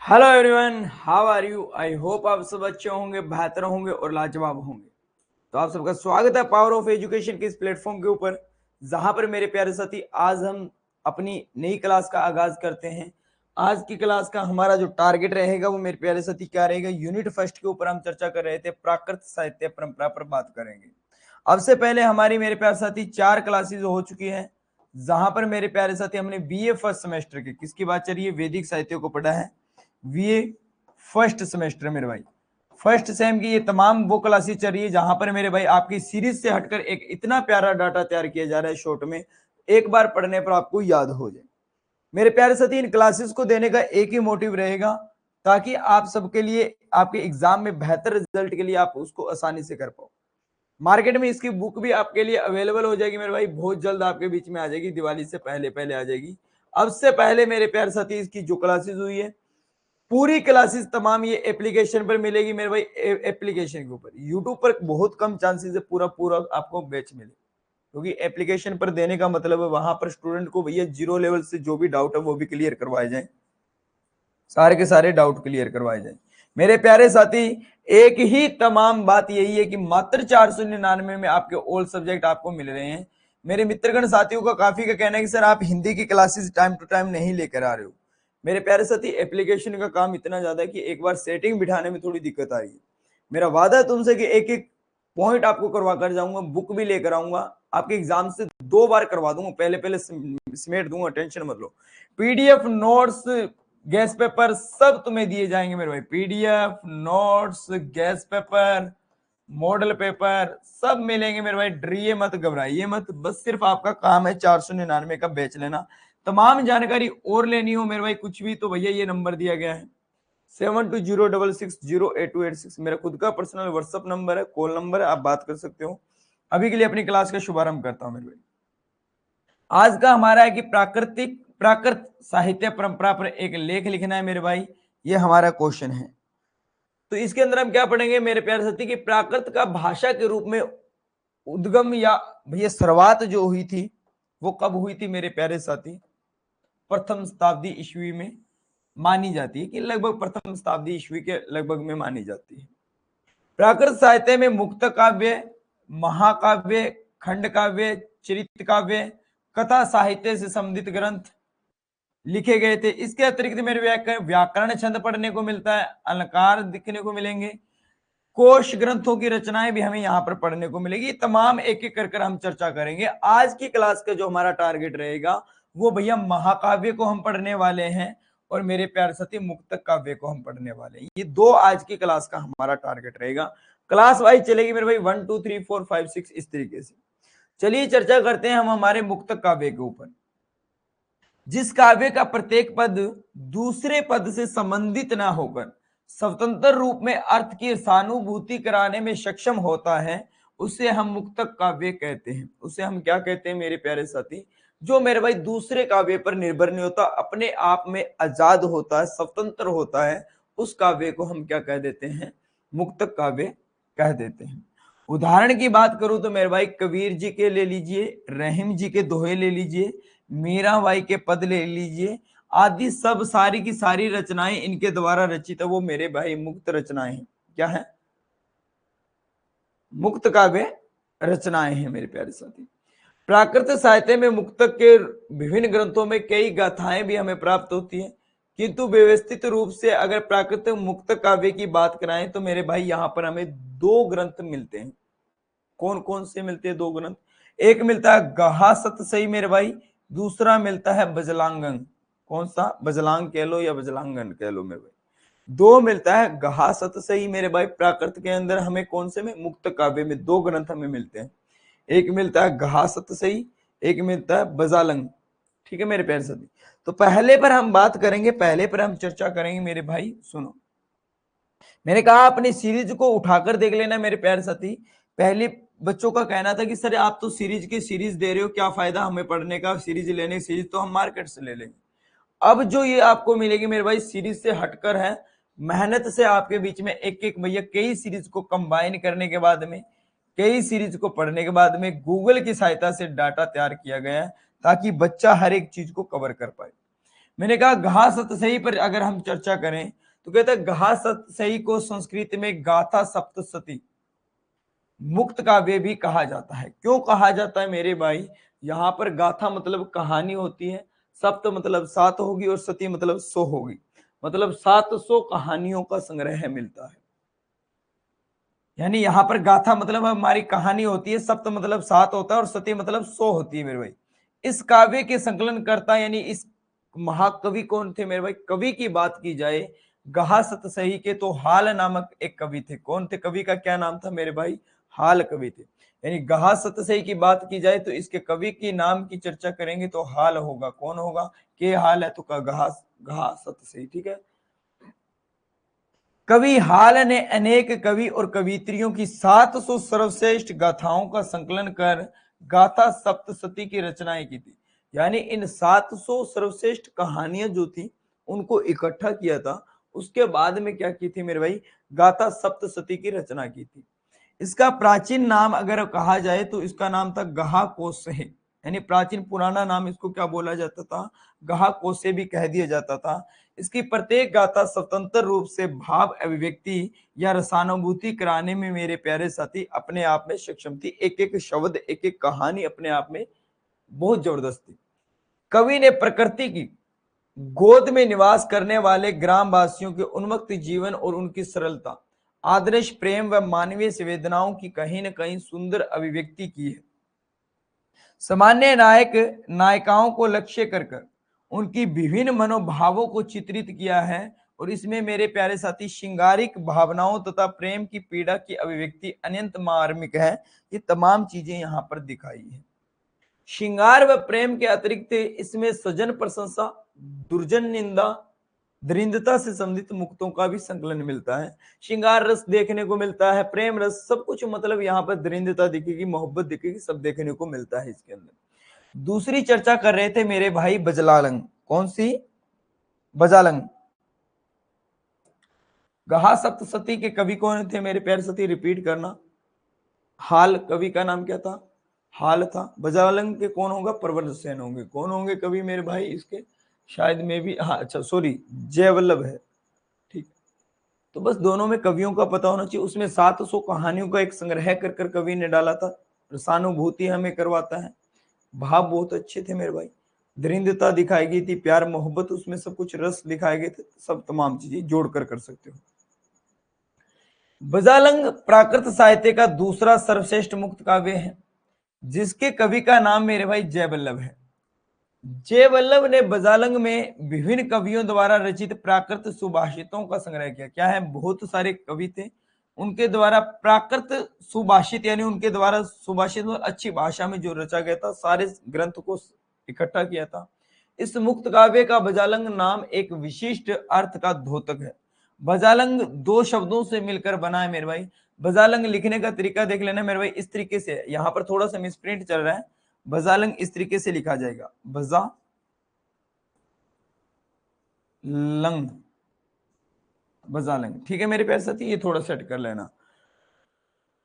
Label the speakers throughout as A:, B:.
A: Hello everyone, how are you. I hope आप सब अच्छे होंगे, बेहतर होंगे और लाजवाब होंगे। तो आप सबका स्वागत है पावर ऑफ एजुकेशन के इस प्लेटफॉर्म के ऊपर, जहां पर मेरे प्यारे साथी आज हम अपनी नई क्लास का आगाज करते हैं। आज की क्लास का हमारा जो टारगेट रहेगा वो मेरे प्यारे साथी क्या रहेगा, यूनिट फर्स्ट के ऊपर हम चर्चा कर रहे थे, प्राकृत साहित्य परंपरा पर बात करेंगे। अब से पहले हमारी मेरे प्यारे साथी 4 क्लासेस हो चुकी है, जहां पर मेरे प्यारे साथी हमने बीए फर्स्ट सेमेस्टर के किसकी बात चल रही है, वैदिक साहित्य को पढ़ा है। बीए फर्स्ट सेमेस्टर मेरे भाई, फर्स्ट सेम की ये तमाम वो क्लासेस चल रही है जहां पर मेरे भाई आपकी सीरीज से हटकर एक इतना प्यारा डाटा तैयार किया जा रहा है शॉर्ट में, एक बार पढ़ने पर आपको याद हो जाए। मेरे प्यारे साथी, इन क्लासेस को देने का एक ही मोटिव रहेगा ताकि आप सबके लिए आपके एग्जाम में बेहतर रिजल्ट के लिए आप उसको आसानी से कर पाओ। मार्केट में इसकी बुक भी आपके लिए अवेलेबल हो जाएगी मेरे भाई, बहुत जल्द आपके बीच में आ जाएगी, दिवाली से पहले पहले आ जाएगी। अब से पहले मेरे प्यारे साथी इसकी जो क्लासेस हुई है पूरी क्लासेस तमाम ये एप्लीकेशन पर मिलेगी मेरे भाई। एप्लीकेशन के ऊपर यूट्यूब पर बहुत कम चांसेस है पूरा पूरा आपको बैच मिले, क्योंकि एप्लीकेशन पर देने का मतलब है वहां पर स्टूडेंट को भैया जीरो लेवल से जो भी डाउट है वो भी क्लियर करवाए जाए, सारे के सारे डाउट क्लियर करवाए जाए। मेरे प्यारे साथी, एक ही तमाम बात यही है कि मात्र 499 में आपके ऑल सब्जेक्ट आपको मिल रहे हैं। मेरे मित्रगण साथियों का काफी का कहना है कि सर आप हिंदी की क्लासेस टाइम टू टाइम नहीं लेकर आ रहे हो। मेरे प्यारे साथी, एप्लीकेशन का काम इतना ज्यादा है कि एक बार सेटिंग बिठाने में थोड़ी दिक्कत आ रही है। मेरा वादा है तुमसे कि एक एक पॉइंट आपको करवा कर जाऊंगा, बुक भी लेकर आऊंगा, आपके एग्जाम से 2 बार करवा दूंगा, पहले पहले समेट दूंगा, टेंशन मत लो। पीडीएफ नोट्स गैस पेपर सब तुम्हें दिए जाएंगे मेरे भाई, PDF notes gas paper model paper सब मिलेंगे मेरे भाई, डरिए मत घबराइए मत, बस सिर्फ आपका काम है 499 का बैच लेना। तमाम जानकारी और लेनी हो मेरे भाई कुछ भी तो भैया ये नंबर दिया गया है 7206608286, मेरा खुद का पर्सनल व्हाट्सअप नंबर है, कॉल नंबर है, आप बात कर सकते हो। अभी के लिए अपनी क्लास का शुभारंभ करता हूं मेरे भाई। आज का हमारा है कि प्राकृत साहित्य परंपरा पर एक लेख लिखना है मेरे भाई, ये हमारा क्वेश्चन है। तो इसके अंदर हम क्या पढ़ेंगे मेरे प्यारे साथी कि प्राकृत का भाषा के रूप में उद्गम या भैया शुरुआत जो हुई थी वो कब हुई थी मेरे प्यारे साथी, प्रथम शताब्दी ईस्वी में मानी जाती है, कि लगभग प्रथम शताब्दी ईस्वी के लगभग में मानी जाती है। प्राकृत साहित्य में मुक्त काव्य, महाकाव्य, खंड काव्य, चरित्र काव्य, कथा साहित्य से संबंधित ग्रंथ लिखे गए थे। इसके अतिरिक्त मेरे व्याकरण छंद पढ़ने को मिलता है, अलंकार दिखने को मिलेंगे, कोश ग्रंथों की रचनाएं भी हमें यहाँ पर पढ़ने को मिलेगी। तमाम एक एक कर हम चर्चा करेंगे। आज की क्लास का जो हमारा टारगेट रहेगा वो भैया महाकाव्य को हम पढ़ने वाले हैं और मेरे प्यारे साथी मुक्तक काव्य को हम पढ़ने वाले हैं। ये दो आज की क्लास का हमारा टारगेट रहेगा। क्लास वाइज चलेगी मेरे भाई, 1 2 3 4 5 6 इस तरीके से। चलिए चर्चा करते हैं हम हमारे मुक्तक काव्य के ऊपर। जिस काव्य का प्रत्येक पद दूसरे पद से संबंधित ना होकर स्वतंत्र रूप में अर्थ की सहानुभूति कराने में सक्षम होता है उसे हम मुक्तक काव्य कहते हैं। उसे हम क्या कहते हैं मेरे प्यारे साथी, जो मेरे भाई दूसरे काव्य पर निर्भर नहीं होता, अपने आप में आजाद होता है, स्वतंत्र होता है, उस काव्य को हम क्या कह देते हैं, मुक्तक काव्य कह देते हैं। उदाहरण की बात करूं तो मेरे भाई कबीर जी के ले लीजिए, रहीम जी के दोहे ले लीजिए, मीराबाई के पद ले लीजिए, आदि सब सारी की सारी रचनाएं इनके द्वारा रचित है, वो मेरे भाई मुक्त रचनाएं हैं। क्या है? मुक्त काव्य रचनाएं हैं मेरे प्यारे साथी। प्राकृत साहित्य में मुक्तक के विभिन्न ग्रंथों में कई गाथाएं भी हमें प्राप्त होती हैं, किंतु व्यवस्थित रूप से अगर प्राकृतिक मुक्त काव्य की बात कराएं तो मेरे भाई यहाँ पर हमें 2 ग्रंथ मिलते हैं। कौन कौन से मिलते हैं 2 ग्रंथ? एक मिलता है गहा सत सही मेरे भाई, दूसरा मिलता है बजलांगन। कौन सा? बजलांग कह लो या बजलांगन कह लो मेरे भाई, 2 मिलता है। गहा सत सही मेरे भाई प्राकृत के अंदर हमें कौन से में, मुक्त काव्य में 2 ग्रंथ हमें मिलते हैं। एक मिलता है गहा सत सही, एक मिलता है बजालंग। ठीक है मेरे प्यारे साथी, तो पहले पर हम बात करेंगे, पहले पर हम चर्चा करेंगे मेरे भाई। सुनो, मैंने कहा अपनी सीरीज को उठाकर देख लेना मेरे प्यारे साथी। पहले बच्चों का कहना था कि सर आप तो सीरीज की सीरीज दे रहे हो, क्या फायदा हमें पढ़ने का, सीरीज लेने, सीरीज तो हम मार्केट से ले लेंगे। अब जो ये आपको मिलेगी मेरे भाई सीरीज से हटकर है, मेहनत से आपके बीच में एक एक भैया कई सीरीज को कंबाइन करने के बाद में, कई सीरीज को पढ़ने के बाद में गूगल की सहायता से डाटा तैयार किया गया है ताकि बच्चा हर एक चीज को कवर कर पाए। मैंने कहा घा सत सही पर अगर हम चर्चा करें तो कहता है घा सत सही को संस्कृत में गाथा सप्तशती मुक्त काव्य भी कहा जाता है। क्यों कहा जाता है मेरे भाई? यहाँ पर गाथा मतलब कहानी होती है, सप्त मतलब 7 होगी और सती मतलब 100 होगी, मतलब 700 कहानियों का संग्रह मिलता है। यानी यहाँ पर गाथा मतलब हमारी कहानी होती है, सप्त मतलब 7 होता है और सती मतलब 100 होती है मेरे भाई। इस काव्य के संकलन करता यानी इस महाकवि कौन थे मेरे भाई? कवि की बात की जाए गहा सतसही के तो हाल नामक एक कवि थे। कौन थे? कवि का क्या नाम था मेरे भाई? हाल कवि थे। यानी गहा सतसही की बात की जाए तो इसके कवि की नाम की चर्चा करेंगे तो हाल होगा। कौन होगा? के हाल है तो गहा गहा सतसही। ठीक है। कवि हाल ने अनेक कवि और कवित्रियों की 700 सर्वश्रेष्ठ गाथाओं का संकलन कर गाथा सप्तशती की रचनाएं की थी। यानी इन 700 सर्वश्रेष्ठ कहानियां जो थी उनको इकट्ठा किया था, उसके बाद में क्या की थी मेरे भाई? गाथा सप्तशती की रचना की थी। इसका प्राचीन नाम अगर कहा जाए तो इसका नाम था गहा कोसे, यानी प्राचीन पुराना नाम इसको क्या बोला जाता था? गहा कोसे भी कह दिया जाता था। इसकी प्रत्येक गाथा स्वतंत्र रूप से भाव अभिव्यक्ति या रसानुभूति कराने में मेरे प्यारे साथी अपने आप में सक्षम थी। एक एक शब्द, एक एक कहानी अपने आप में बहुत जबरदस्त थी। कवि ने प्रकृति की गोद में निवास करने वाले ग्राम वासियों के उन्मुक्त जीवन और उनकी सरलता, आदर्श प्रेम व मानवीय संवेदनाओं की कहीं न कहीं सुंदर अभिव्यक्ति की है। सामान्य नायक नायिकाओं को लक्ष्य कर उनकी विभिन्न मनोभावों को चित्रित किया है और इसमें मेरे प्यारे साथी श्रृंगारिक भावनाओं तथा प्रेम की पीड़ा की अभिव्यक्ति अत्यंत मार्मिक है। ये तमाम चीजें यहाँ पर दिखाई है। श्रृंगार व प्रेम के अतिरिक्त इसमें सजन प्रशंसा, दुर्जन निंदा, दरिंदता से संबंधित मुक्तों का भी संकलन मिलता है। श्रृंगार रस देखने को मिलता है, प्रेम रस, सब कुछ मतलब यहाँ पर दरिंदता दिखेगी, मोहब्बत दिखेगी, सब देखने को मिलता है इसके अंदर। दूसरी चर्चा कर रहे थे मेरे भाई बजलालंग। कौन सी? बजालंग। गहा सप्तशती के कवि कौन थे मेरे प्यारे साथी? रिपीट करना। हाल कवि का नाम क्या था? हाल था। बजालंग के कौन होगा? प्रवर सेन होंगे। कौन होंगे कवि मेरे भाई इसके? शायद में भी, हाँ अच्छा सॉरी, जयवल्लभ है। ठीक। तो बस दोनों में कवियों का पता होना चाहिए। उसमें 700 कहानियों का एक संग्रह कर कवि ने डाला था। रसानुभूति हमें करवाता है, भाव बहुत अच्छे थे मेरे भाई, दरिंदता दिखाई गई थी, प्यार मोहब्बत, उसमें सब कुछ रस दिखाए गए थे, सब तमाम चीजें जोड़ कर सकते हो। बजालंग प्राकृत साहित्य का दूसरा सर्वश्रेष्ठ मुक्त काव्य है जिसके कवि का नाम मेरे भाई जयवल्लभ है। जयवल्लभ ने बजालंग में विभिन्न कवियों द्वारा रचित प्राकृत सुभाषितों का संग्रह किया। क्या है? बहुत सारे कवि थे, उनके द्वारा प्राकृत सुभाषित यानी उनके द्वारा सुभाषित अच्छी भाषा में जो रचा गया था, सारे ग्रंथ को इकट्ठा किया था। इस मुक्त काव्य का बजालंग नाम एक विशिष्ट अर्थ का द्योतक है। बजालंग 2 शब्दों से मिलकर बना है मेरे भाई। बजालंग लिखने का तरीका देख लेना मेरे भाई, इस तरीके से। यहाँ पर थोड़ा सा मिसप्रिंट चल रहा है। बजालंग इस तरीके से लिखा जाएगा, बजा लंग, बजालंग। ठीक है मेरे प्यारे साथी, ये थोड़ा सेट कर लेना।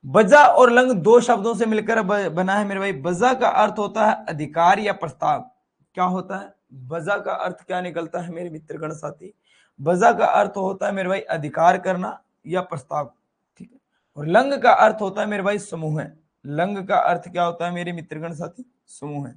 A: बजा और लंग 2 शब्दों से मिलकर बना है मेरे भाई। बजा का अर्थ होता है अधिकार या प्रस्ताव। क्या होता है? बजा का अर्थ क्या निकलता है मेरे मित्रगण साथी? बजा का अर्थ होता है मेरे भाई अधिकार करना या प्रस्ताव। ठीक है। और लंग का अर्थ होता है मेरे भाई समूह है। लंग का अर्थ क्या होता है मेरे मित्रगण साथी? समूह है।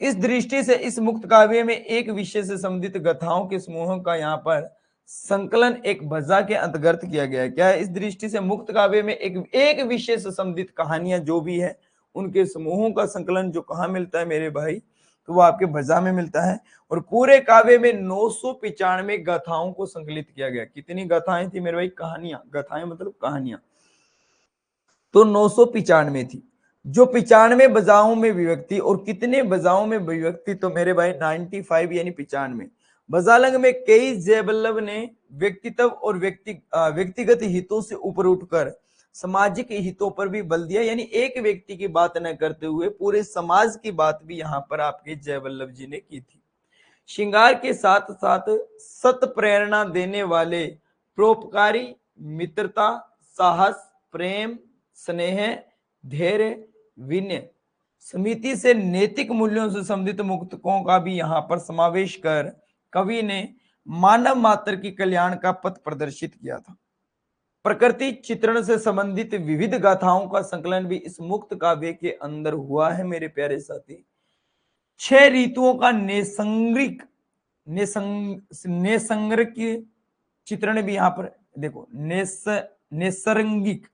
A: इस दृष्टि से इस मुक्त काव्य में एक विषय से संबंधित गाथाओं के समूहों का यहाँ पर संकलन एक भजा के अंतर्गत किया गया है। क्या है? इस दृष्टि से मुक्त काव्य में एक विषय से संबंधित कहानियां जो भी है उनके समूहों का संकलन जो कहाँ मिलता है मेरे भाई? तो वो आपके भजा में मिलता है। और पूरे काव्य में 995 गाथाओं को संकलित किया गया। कितनी गाथाएं थी मेरे भाई? कहानियां, गाथाएं मतलब कहानियां, तो 995 थी, जो 95 बजाओं में विभक्ति। और कितने बजाओं में विभक्ति? तो मेरे भाई 95 यानी 95। बजालंग में कई जयवल्लभ ने व्यक्तित्व और व्यक्तिगत हितों से ऊपर उठकर सामाजिक हितों पर भी बल दिया। यानी एक व्यक्ति की बात न करते हुए पूरे समाज की बात भी यहाँ पर आपके जयवल्लभ जी ने की थी। श्रृंगार के साथ साथ सत प्रेरणा देने वाले परोपकारी, मित्रता, साहस, प्रेम, स्नेह, धैर्य, विनय, समिति से नैतिक मूल्यों से संबंधित मुक्तकों का भी यहाँ पर समावेश कर कवि ने मानव मात्र की कल्याण का पथ प्रदर्शित किया था। प्रकृति चित्रण से संबंधित विविध गाथाओं का संकलन भी इस मुक्त काव्य के अंदर हुआ है मेरे प्यारे साथी। 6 ऋतुओं का नेसंग्रिक चित्रण भी यहाँ पर देखो, नैसर्गिक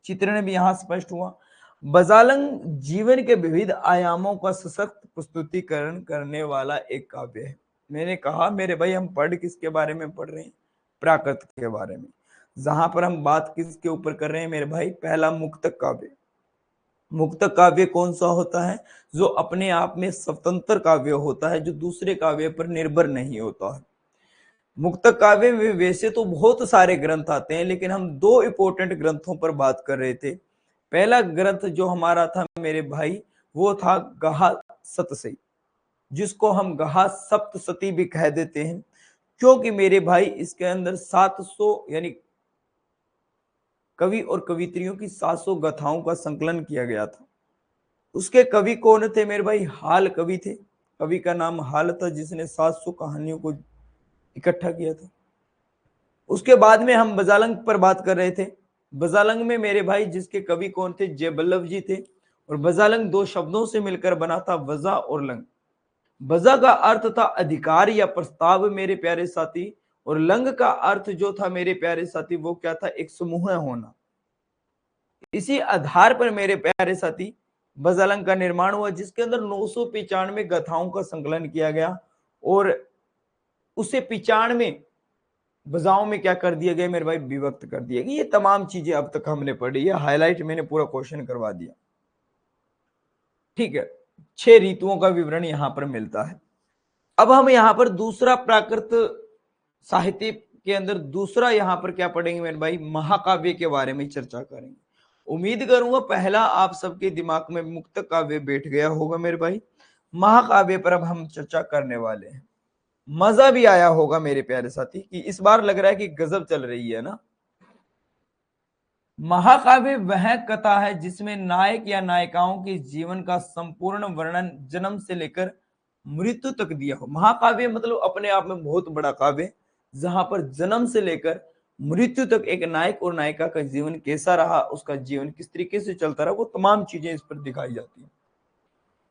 A: चित्रण भी यहाँ स्पष्ट हुआ। बजालंग जीवन के विविध आयामों का सशक्त प्रस्तुतिकरण करने वाला एक काव्य है। मैंने कहा मेरे भाई हम पढ़ किसके बारे में पढ़ रहे हैं? प्राकृत के बारे में। जहां पर हम बात किसके ऊपर कर रहे हैं मेरे भाई? पहला मुक्तक काव्य। मुक्तक काव्य कौन सा होता है? जो अपने आप में स्वतंत्र काव्य होता है, जो दूसरे काव्य पर निर्भर नहीं होता है। मुक्तक काव्य में वैसे तो बहुत सारे ग्रंथ आते हैं, लेकिन हम 2 इंपॉर्टेंट ग्रंथों पर बात कर रहे थे। पहला ग्रंथ जो हमारा था मेरे भाई, वो था गहा सतसई, जिसको हम गहा सप्तसती भी कह देते हैं, क्योंकि मेरे भाई इसके अंदर 700 यानी कवि और कवित्रियों की 700 गाथाओं का संकलन किया गया था। उसके कवि कौन थे मेरे भाई? हाल कवि थे। कवि का नाम हाल था, जिसने 700 कहानियों को इकट्ठा किया था। उसके बाद में हम बजालंग पर बात कर रहे थे। बजालंग में मेरे भाई जिसके कवि कौन थे? जयवल्लभ जी थे। और बजालंग 2 शब्दों से मिलकर बना था, वजा और लंग। वजा का अर्थ था अधिकार या प्रस्ताव मेरे प्यारे साथी, और लंग का अर्थ जो था मेरे प्यारे साथी वो क्या था? एक समूह होना। इसी आधार पर मेरे प्यारे साथी बजालंग का निर्माण हुआ, जिसके अंदर 995 गाथाओं का संकलन किया गया, और उसे 95 भुजाओं में क्या कर दिया गया मेरे भाई? विभक्त कर दिया गया। ये तमाम चीजें अब तक हमने पढ़ी है, हाईलाइट मैंने पूरा क्वेश्चन करवा दिया। ठीक है, 6 ऋतुओं का विवरण यहां पर मिलता है। अब हम यहां पर दूसरा प्राकृत साहित्य के अंदर दूसरा यहां पर क्या पढ़ेंगे मेरे भाई? महाकाव्य के बारे में चर्चा करेंगे। उम्मीद करूंगा पहला आप सबके दिमाग में मुक्त काव्य बैठ गया होगा मेरे भाई। महाकाव्य पर अब हम चर्चा करने वाले हैं। मजा भी आया होगा मेरे प्यारे साथी कि इस बार लग रहा है कि गजब चल रही है ना। महाकाव्य वह कथा है जिसमें नायक या नायिकाओं के जीवन का संपूर्ण वर्णन जन्म से लेकर मृत्यु तक दिया हो। महाकाव्य मतलब अपने आप में बहुत बड़ा काव्य, जहां पर जन्म से लेकर मृत्यु तक एक नायक और नायिका का जीवन कैसा रहा, उसका जीवन किस तरीके से चलता रहा, वो तमाम चीजें इस पर दिखाई जाती है।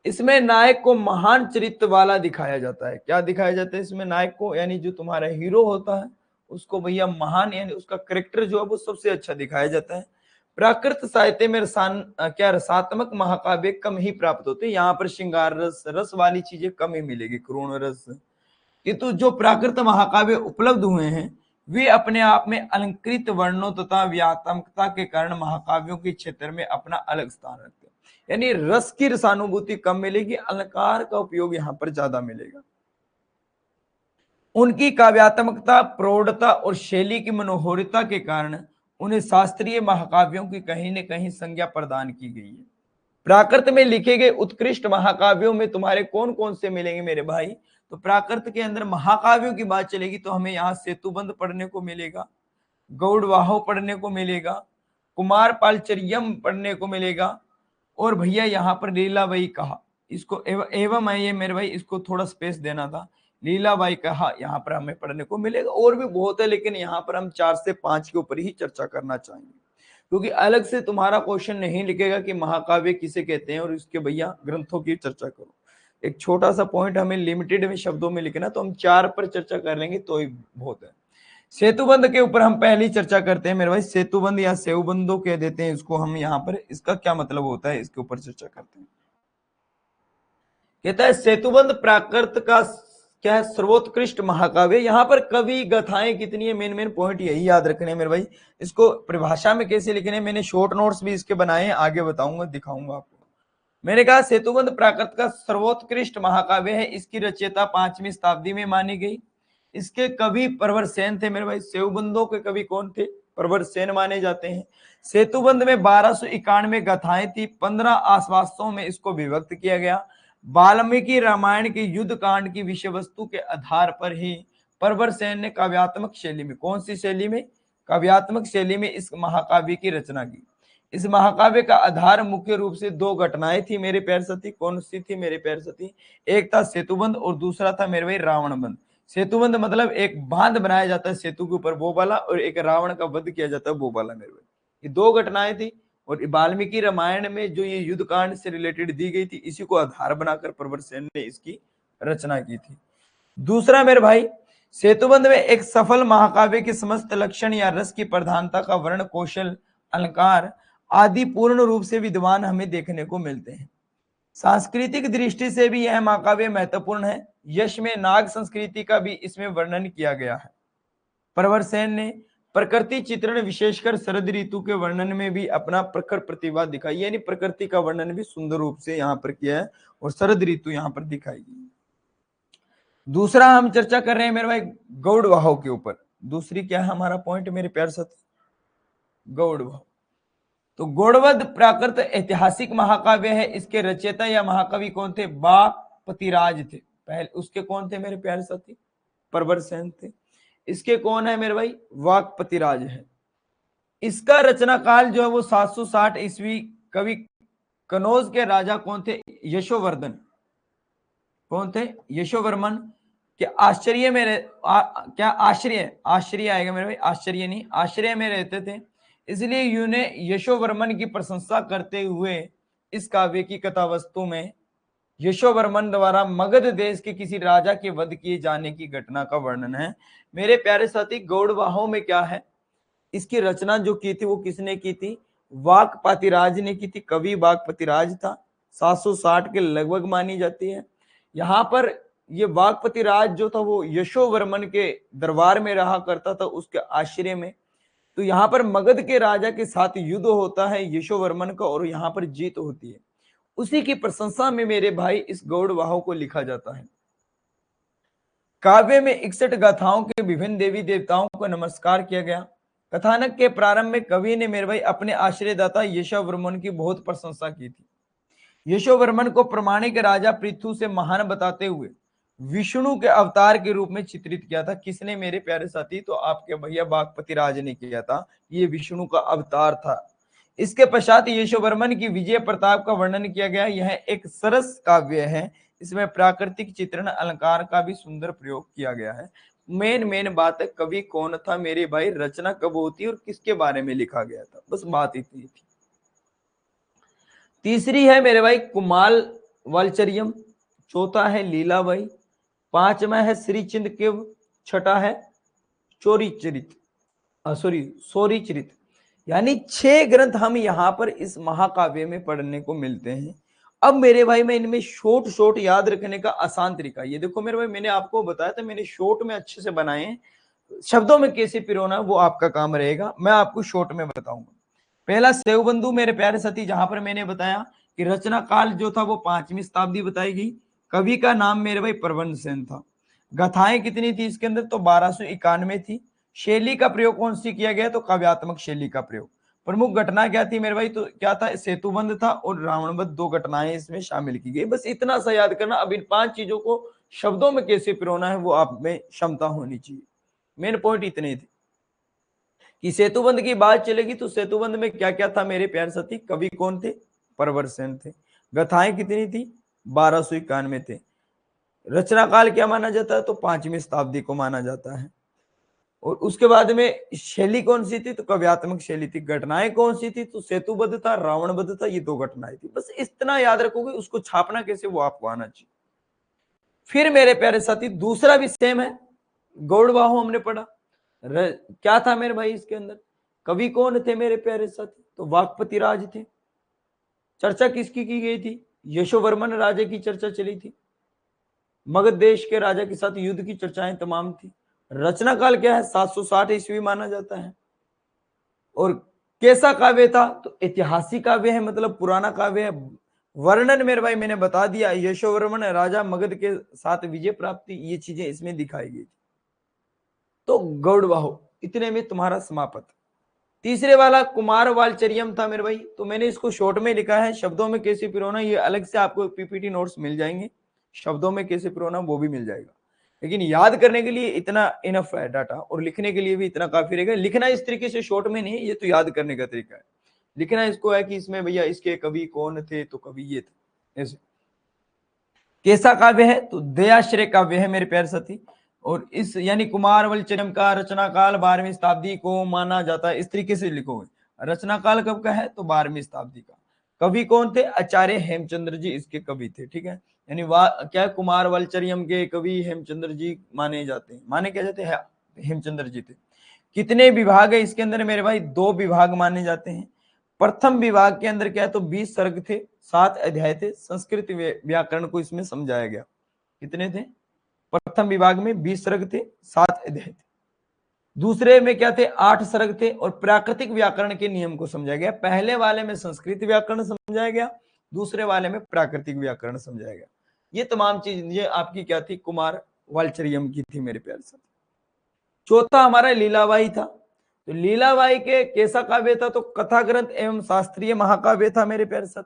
A: इसमें नायक को महान चरित्र वाला दिखाया जाता है। क्या दिखाया जाता है इसमें? नायक को, यानी जो तुम्हारा हीरो होता है उसको भैया महान, यानी उसका करेक्टर जो है वो सबसे अच्छा दिखाया जाता है। प्राकृत साहित्य में क्या रसात्मक महाकाव्य कम ही प्राप्त होते हैं। यहाँ पर श्रृंगार रस, रस वाली चीजें कम ही मिलेगी, करुण रस। किंतु जो प्राकृत महाकाव्य उपलब्ध हुए हैं वे अपने आप में अलंकृत वर्णों तथा व्यात्मकता के कारण महाकाव्यों के क्षेत्र में अपना अलग स्थान रखते हैं। यानी रस की रसानुभूति कम मिलेगी, अलंकार का उपयोग यहाँ पर ज्यादा मिलेगा। उनकी काव्यात्मकता, प्रौढ़ता और शैली की मनोहारिता के कारण उन्हें शास्त्रीय महाकाव्यों की कहीं न कहीं संज्ञा प्रदान की गई है। प्राकृत में लिखे गए उत्कृष्ट महाकाव्यों में तुम्हारे कौन कौन से मिलेंगे मेरे भाई? तो प्राकृत के अंदर महाकाव्यों की बात चलेगी तो हमें यहाँ सेतुबंध पढ़ने को मिलेगा, गौड़वाहो पढ़ने को मिलेगा, कुमार पालचरियम पढ़ने को मिलेगा, और भैया यहाँ पर लीलाबाई कहा, इसको एवं है ये मेरे भाई, इसको थोड़ा स्पेस देना था। लीलाबाई कहा यहाँ पर हमें पढ़ने को मिलेगा। और भी बहुत है, लेकिन यहाँ पर हम 4 से 5 के ऊपर ही चर्चा करना चाहेंगे, क्योंकि अलग से तुम्हारा क्वेश्चन नहीं लिखेगा कि महाकाव्य किसे कहते हैं और इसके भैया ग्रंथों की चर्चा करो। एक छोटा सा पॉइंट हमें लिमिटेड में शब्दों में लिखना, तो हम 4 पर चर्चा कर लेंगे तो ही बहुत है। सेतुबंध के ऊपर हम पहली चर्चा करते हैं मेरे भाई। सेतुबंध या सेवबंधो कह देते हैं इसको हम यहाँ पर, इसका क्या मतलब होता है इसके ऊपर चर्चा करते हैं। कहता है सेतुबंध प्राकृत का क्या है? सर्वोत्कृष्ट महाकाव्य। यहाँ पर कवि गाथाएं कितनी है, मेन पॉइंट यही याद रखने हैं मेरे भाई। इसको परिभाषा में कैसे लिखने, मैंने शॉर्ट नोट्स भी इसके बनाए हैं, आगे बताऊंगा, दिखाऊंगा आपको। मैंने कहा सेतुबंध प्राकृत का सर्वोत्कृष्ट महाकाव्य है। इसकी रचयिता 5वीं शताब्दी में मानी गई। इसके कवि प्रवरसेन थे मेरे भाई। सेतुबंधों के कवि कौन थे? प्रवरसेन माने जाते हैं। सेतुबंध में 1291 गाथाएं थी। 15 आश्वासों में इसको विभक्त किया गया। वाल्मीकि रामायण के युद्ध कांड की विषय वस्तु के आधार पर ही प्रवरसेन ने काव्यात्मक शैली में, कौन सी शैली में? काव्यात्मक शैली में इस महाकाव्य की रचना की। इस महाकाव्य का आधार मुख्य रूप से 2 घटनाएं थी मेरे प्यारे साथी। कौन सी थी मेरे प्यारे साथी? एक था सेतुबंध और दूसरा था मेरे भाई रावण बंध। सेतुबंध मतलब एक बांध बनाया जाता है सेतु के ऊपर, वो वाला, और एक रावण का वध किया जाता है, वो वाला मेरे भाई। ये दो घटनाएं थी, और वाल्मीकि रामायण में जो ये युद्ध कांड से रिलेटेड दी गई थी, इसी को आधार बनाकर प्रवरसेन ने इसकी रचना की थी। दूसरा मेरे भाई, सेतुबंध में एक सफल महाकाव्य के समस्त लक्षण या रस की प्रधानता का वर्ण कौशल, अलंकार आदि पूर्ण रूप से विद्वान हमें देखने को मिलते हैं। सांस्कृतिक दृष्टि से भी यह महाकाव्य महत्वपूर्ण है। यश में नाग संस्कृति का भी इसमें वर्णन किया गया है। प्रवरसेन ने प्रकृति चित्रण, विशेषकर शरद ऋतु के वर्णन में भी अपना प्रखर प्रतिभा दिखाई, यानी प्रकृति का वर्णन भी सुंदर रूप से यहाँ पर किया है, और शरद ऋतु यहाँ पर दिखाई गई। दूसरा हम चर्चा कर रहे हैं मेरे भाई गौड़ वाहों के ऊपर। दूसरी क्या है हमारा पॉइंट मेरे प्यार साथी? गौड़ वाह। तो गौड़वध प्राकृत ऐतिहासिक महाकाव्य है। इसके रचयिता या महाकवि कौन थे? वाक्पतिराज थे। पहले उसके कौन थे मेरे प्यारे साथी? प्रवरसेन थे। इसके कौन है मेरे भाई? वाक्पतिराज है। इसका रचना काल जो है वो 760 ईस्वी। कवि कनौज के राजा कौन थे? यशोवर्धन। कौन थे? यशोवर्मन के आश्चर्य में क्या आश्चर्य आएगा मेरे भाई? आश्चर्य नहीं, आश्रय में रहते थे, इसलिए यूने यशोवर्मन की प्रशंसा करते हुए इस काव्य की कथा वस्तु में यशोवर्मन द्वारा मगध देश के किसी राजा के वध किए जाने की घटना का वर्णन है। मेरे प्यारे साथी, गौड़वाहों में क्या है? इसकी रचना जो की थी वो किसने की थी? वाक्पतिराज ने की थी। कवि वाक्पतिराज था, 760 के लगभग मानी जाती है। यहाँ पर ये वाक्पतिराज जो था वो यशोवर्मन के दरबार में रहा करता था, उसके आश्रय में। तो यहाँ पर मगध के राजा के साथ युद्ध होता है यशोवर्मन का, और यहाँ पर जीत होती है। उसी की प्रशंसा में मेरे भाई इस गौड़वाहों को लिखा जाता है। काव्य में 61 गाथाओं के विभिन्न देवी देवताओं को नमस्कार किया गया। कथानक के प्रारंभ में कवि ने मेरे भाई अपने आश्रयदाता यशोवर्मन की बहुत प्रशंसा की थी। यशोवर्मन को प्रामाणिक राजा पृथु से महान बताते हुए विष्णु के अवतार के रूप में चित्रित किया था। किसने मेरे प्यारे साथी? तो आपके भैया वाक्पतिराज ने किया था। ये विष्णु का अवतार था। इसके पश्चात यशोवर्मन की विजय प्रताप का वर्णन किया गया। यह एक सरस काव्य है। इसमें प्राकृतिक चित्रण, अलंकार का भी सुंदर प्रयोग किया गया है। मेन बात है कवि कौन था मेरे भाई, रचना कब होती है और किसके बारे में लिखा गया था, बस बात इतनी थी। तीसरी है मेरे भाई कुमाल वालचरियम, चौथा है लीलाबाई, पांचवा है श्री चिंदकेव, छठा है चोरी चरित सोरी चरित। यानी 6 ग्रंथ हम यहाँ पर इस महाकाव्य में पढ़ने को मिलते हैं। अब मेरे भाई मैं इनमें शॉर्ट याद रखने का आसान तरीका, ये देखो मेरे भाई, मैंने आपको बताया था, मैंने शॉर्ट में अच्छे से बनाए हैं। शब्दों में कैसे पिरोना वो आपका काम रहेगा, मैं आपको शॉर्ट में बताऊंगा। पहला सेवबंधु मेरे प्यारे सती, जहां पर मैंने बताया कि रचना काल जो था वो 5वीं शताब्दी बताई गई। कवि का नाम मेरे भाई प्रवरसेन था। गाथाएं कितनी थी इसके अंदर? तो 1291 थी। शैली का प्रयोग कौन सी किया गया? तो काव्यात्मक शैली का प्रयोग। प्रमुख घटना क्या थी मेरे भाई? तो क्या था? सेतुबंध था और रावणवध, 2 घटनाएं इसमें शामिल की गई। बस इतना सा याद करना। अब इन 5 चीजों को शब्दों में कैसे पिरोना है वो आप में क्षमता होनी चाहिए। मेन पॉइंट इतने थे कि सेतुबंध की बात चलेगी तो सेतुबंध में क्या क्या था मेरे प्यारे साथी? कवि कौन थे? प्रवरसेन थे। गाथाएं कितनी थी? 1291 थे। रचना काल क्या माना जाता है? तो 5वीं शताब्दी को माना जाता है। और उसके बाद में शैली कौन सी थी? तो काव्यात्मक शैली थी। घटनाएं कौन सी थी? तो सेतुबद्ध था, रावणबद्ध था, ये 2 घटनाएं थी। बस इतना याद रखोगे, उसको छापना कैसे वो आपको आना चाहिए। फिर मेरे प्यारे साथी दूसरा भी सेम है, गौड़वाहों हमने पढ़ा। क्या था मेरे भाई इसके अंदर? कवि कौन थे मेरे प्यारे साथी? तो वाक्पतिराज थे। चर्चा किसकी की गई थी? यशोवर्मन राजा की चर्चा चली थी। मगध देश के राजा के साथ युद्ध की चर्चाएं तमाम थी। रचना काल क्या है? 760 ईस्वी माना जाता है। और कैसा काव्य था? तो ऐतिहासिक काव्य है, मतलब पुराना काव्य है। वर्णन मेरे भाई मैंने बता दिया, यशोवर्मन राजा मगध के साथ विजय प्राप्ति, ये चीजें इसमें दिखाई गई थी। तो गौड़वाहो, इतने में तुम्हारा समापत। तीसरे वाला कुमार वालचरियम था मेरे भाई, तो मैंने इसको शॉर्ट में लिखा है। शब्दों में कैसे पिरोना ये अलग से आपको पीपीटी नोट्स मिल जाएंगे, शब्दों में कैसे पिरोना वो भी मिल जाएगा। लेकिन याद करने के लिए इतना इनफ है डाटा, और लिखने के लिए भी इतना काफी रहेगा। लिखना इस तरीके से शॉर्ट में नहीं, ये तो याद करने का तरीका है। लिखना इसको है कि इसमें भैया इसके कवि कौन थे, तो कवि ये थे। ऐसे कैसा काव्य है? तो दयाश्रय काव्य है मेरे प्यारे साथी। और इस यानी कुमार वल्चरियम का रचना काल 12वीं शताब्दी को माना जाता है। इस तरीके से लिखोगे, रचना काल कब का है तो 12वीं शताब्दी का। कवि कौन थे? आचार्य हेमचंद्र जी इसके कवि थे, ठीक है। यानी क्या कुमार वल्चरियम के कवि हेमचंद्र जी माने जाते हैं, माने क्या जाते हैं, हेमचंद्र जी थे। कितने विभाग है इसके अंदर मेरे भाई? 2 विभाग माने जाते हैं। प्रथम विभाग के अंदर क्या है तो 20 सर्ग थे, 7 अध्याय थे, संस्कृत व्याकरण को इसमें समझाया गया। कितने थे? प्रथम विभाग में 20 सर्ग थे, 7 अध्याय थे। दूसरे में क्या थे? 8 सर्ग थे और प्राकृतिक व्याकरण के नियम को समझाया गया। पहले वाले में संस्कृत व्याकरण समझाया गया, दूसरे वाले में प्राकृतिक व्याकरण समझाया गया। ये तमाम चीज ये आपकी क्या थी? कुमार वालचरियम की थी मेरे प्यारे साथ। चौथा हमारा लीलाबाई था। तो लीलाबाई के कैसा काव्य था? तो कथा ग्रंथ एवं शास्त्रीय महाकाव्य था मेरे प्यारे साथ।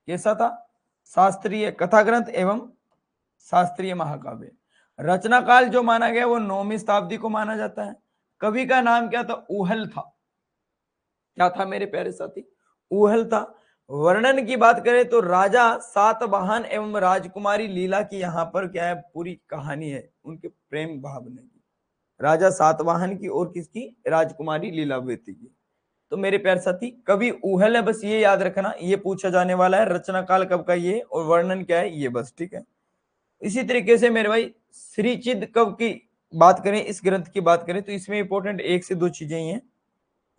A: कैसा था? शास्त्रीय कथा ग्रंथ एवं शास्त्रीय महाकाव्य। रचना काल जो माना गया वो 9वीं शताब्दी को माना जाता है। कवि का नाम क्या था? ऊहल था। क्या था मेरे प्यारे साथी? ऊहल था। वर्णन की बात करें तो राजा सातवाहन एवं राजकुमारी लीला की यहाँ पर क्या है पूरी कहानी है, उनके प्रेम भावना की। राजा सातवाहन की और किसकी? राजकुमारी लीलावती की। तो मेरे प्यारे साथी कवि ऊहल है, बस ये याद रखना, ये पूछा जाने वाला है। रचना काल कब का ये और वर्णन क्या है ये, बस ठीक है। इसी तरीके से मेरे भाई श्रीचिद कव की बात करें, इस ग्रंथ की बात करें तो इसमें इंपॉर्टेंट 1 से 2 चीजें ही हैं।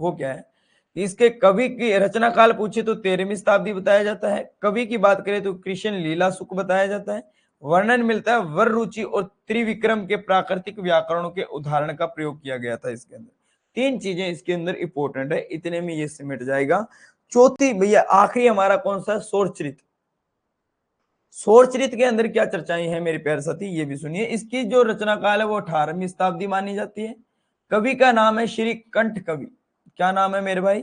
A: वो क्या है? इसके कवि की रचना काल पूछे तो 13वीं शताब्दी बताया जाता है। कवि की बात करें तो कृष्ण लीला सुख बताया जाता है। वर्णन मिलता है वर रुचि और त्रिविक्रम के प्राकृतिक व्याकरणों के उदाहरण का प्रयोग किया गया था इसके अंदर। 3 चीजें इसके अंदर इंपॉर्टेंट है, इतने में ये सिमट जाएगा। चौथी भैया आखिरी हमारा कौन सा? सौरचरित। सौरचरित के अंदर क्या चर्चाएं हैं मेरे प्यारे साथी, ये भी सुनिए। इसकी जो रचना काल है वो 18वीं शताब्दी मानी जाती है। कवि का नाम है श्री कंठ कवि। क्या नाम है मेरे भाई?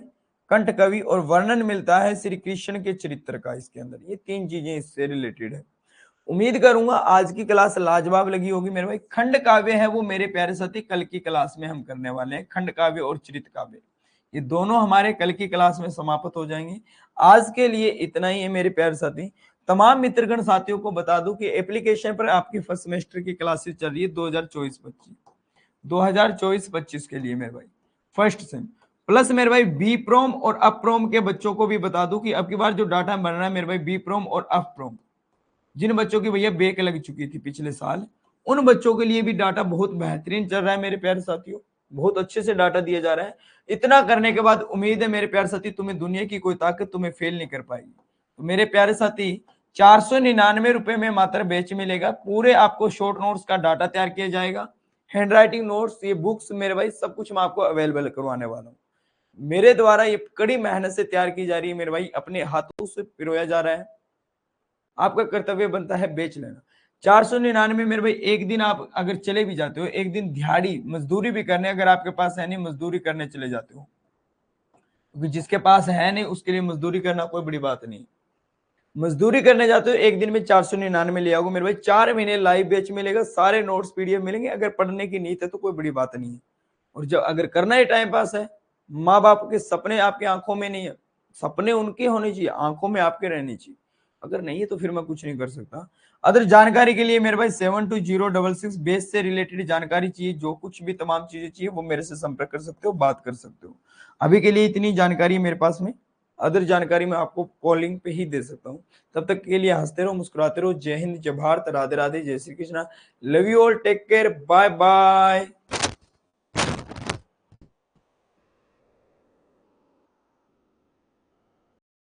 A: कंठ कवि। और वर्णन मिलता है श्री कृष्ण के चरित्र का इसके अंदर। ये 3 चीजें इससे रिलेटेड है। उम्मीद करूंगा आज की क्लास लाजवाब लगी होगी मेरे भाई। खंड काव्य है वो मेरे प्यारे साथी कल की क्लास में हम करने वाले हैं। खंड काव्य और चरित काव्य ये दोनों हमारे कल की क्लास में समाप्त हो जाएंगे। आज के लिए इतना ही है मेरे प्यारे साथी। तमाम मित्रगण साथियों को बता दूं कि एप्लीकेशन पर आपकी फर्स्ट सेमेस्टर की क्लासेस चल रही है 2024-25 के लिए मेरे भाई फर्स्ट सेम। प्लस मेरे भाई बी प्रोम और अप प्रोम के बच्चों को भी बता दूं कि अब की बार जो डाटा बन रहा है मेरे भाई बी प्रोम और अप प्रोम, जिन बच्चों की भैया बैक लग चुकी थी पिछले साल, उन बच्चों के लिए भी डाटा बहुत बेहतरीन चल रहा है मेरे प्यारे साथियों। बहुत अच्छे से डाटा दिया जा रहा है। इतना करने के बाद उम्मीद है मेरे प्यारे साथी तुम्हें दुनिया की कोई ताकत तुम्हें फेल नहीं कर पाएगी। तो मेरे प्यारे साथी 499 रुपए में मात्र बैच मिलेगा। पूरे आपको शॉर्ट नोट्स का डाटा तैयार किया जाएगा, हैंड राइटिंग नोट्स, ये बुक्स मेरे भाई सब कुछ मैं आपको अवेलेबल करवाने वाला हूँ। मेरे द्वारा ये कड़ी मेहनत से तैयार की जा रही है मेरे भाई, अपने हाथों से पिरोया जा रहा है। आपका कर्तव्य बनता है बेच लेना। 499 मेरे भाई एक दिन आप अगर चले भी जाते हो, एक दिन दिहाड़ी मजदूरी भी करने, अगर आपके पास है नहीं मजदूरी करने चले जाते हो, क्योंकि जिसके पास है नहीं उसके लिए मजदूरी करना कोई बड़ी बात नहीं। मजदूरी करने जाते हो एक दिन में 499 ले आओगे मेरे भाई। 4 महीने लाइव बैच मिलेगा, सारे नोट्स पीडीएफ मिलेंगे। अगर पढ़ने की नीयत है तो कोई बड़ी बात नहीं है। और जब अगर करना ही टाइम पास है, माँ बाप के सपने आपकी आंखों में नहीं है, सपने उनके होने चाहिए, आंखों में आपके रहने चाहिए। अगर नहीं है तो फिर मैं कुछ नहीं कर सकता। अदर जानकारी के लिए मेरे भाई 720666 बेस से रिलेटेड जानकारी चाहिए, जो कुछ भी तमाम चीजें चाहिए वो मेरे से संपर्क कर सकते हो, बात कर सकते हो। अभी के लिए इतनी जानकारी मेरे पास में, अदर जानकारी मैं आपको कॉलिंग पे ही दे सकता हूँ। तब तक के लिए हंसते रहो, मुस्कुराते रहो। जय हिंद, जय भारत, राधे राधे, जय Shri Krishna. Love you all, take care, bye bye.